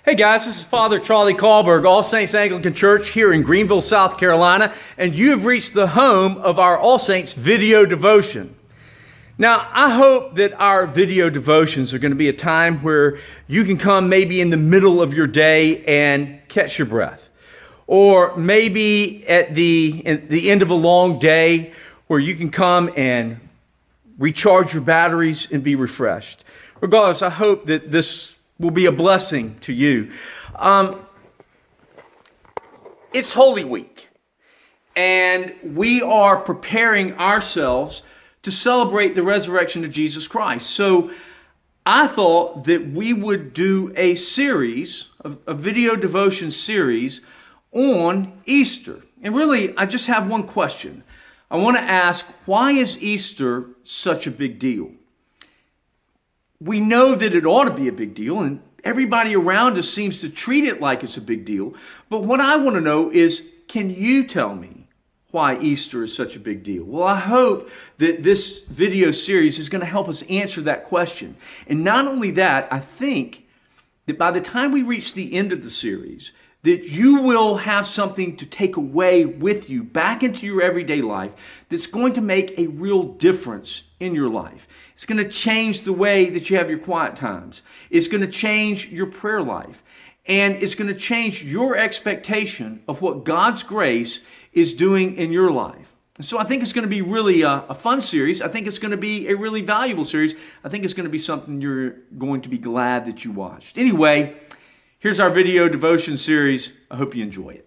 Hey guys, this is Father Charlie Kahlberg, All Saints Anglican Church here in Greenville, South Carolina, and you have reached the home of our All Saints video devotion. Now, I hope that our video devotions are going to be a time where you can come maybe in the middle of your day and catch your breath. Or maybe at the end of a long day where you can come and recharge your batteries and be refreshed. Regardless, I hope that this will be a blessing to you. It's Holy Week, and we are preparing ourselves to celebrate the resurrection of Jesus Christ. So I thought that we would do a series, a video devotion series on Easter. And really, I just have one question. I want to ask, why is Easter such a big deal? We know that it ought to be a big deal, and everybody around us seems to treat it like it's a big deal. But what I want to know is, can you tell me why Easter is such a big deal? Well, I hope that this video series is going to help us answer that question. And not only that, I think that by the time we reach the end of the series, that you will have something to take away with you back into your everyday life that's going to make a real difference in your life. It's going to change the way that you have your quiet times. It's going to change your prayer life. And it's going to change your expectation of what God's grace is doing in your life. And so I think it's going to be really a fun series. I think it's going to be a really valuable series. I think it's going to be something you're going to be glad that you watched. Anyway, here's our video devotion series. I hope you enjoy it.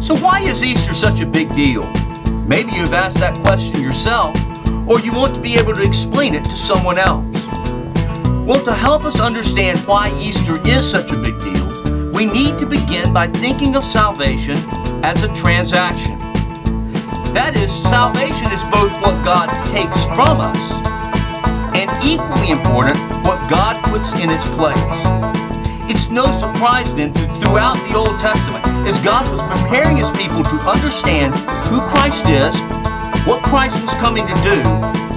So why is Easter such a big deal? Maybe you've asked that question yourself, or you want to be able to explain it to someone else. Well, to help us understand why Easter is such a big deal, we need to begin by thinking of salvation as a transaction. That is, salvation is both what God takes from us and, equally important, what God puts in its place. It's no surprise then that throughout the Old Testament, as God was preparing His people to understand who Christ is, what Christ was coming to do,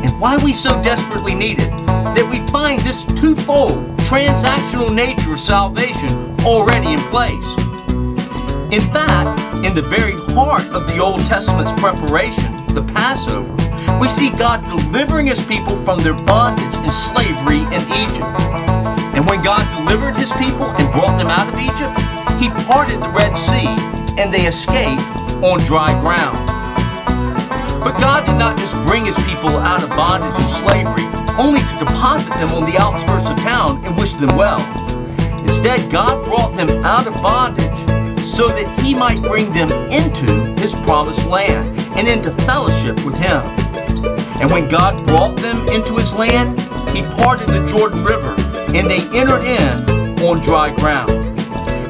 and why we so desperately need it, that we find this twofold transactional nature of salvation already in place. In fact, in the very heart of the Old Testament's preparation, the Passover, we see God delivering His people from their bondage and slavery in Egypt. And when God delivered His people and brought them out of Egypt, He parted the Red Sea and they escaped on dry ground. But God did not just bring His people out of bondage and slavery only to deposit them on the outskirts of town and wish them well. Instead, God brought them out of bondage so that He might bring them into His promised land and into fellowship with Him. And when God brought them into His land, He parted the Jordan River and they entered in on dry ground.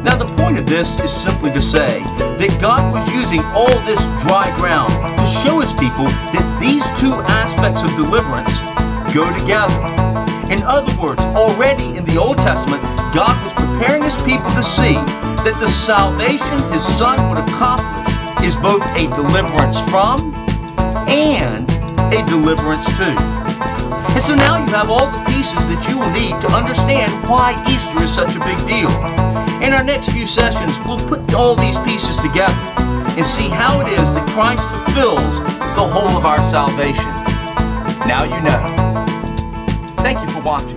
Now the point of this is simply to say that God was using all this dry ground to show His people that these two aspects of deliverance go together. In other words, already in the Old Testament, God was preparing His people to see that the salvation His Son would accomplish is both a deliverance from and a deliverance to. And so now you have all the pieces that you will need to understand why Easter is such a big deal. In our next few sessions, we'll put all these pieces together and see how it is that Christ fulfills the whole of our salvation. Now you know. Thank you for watching.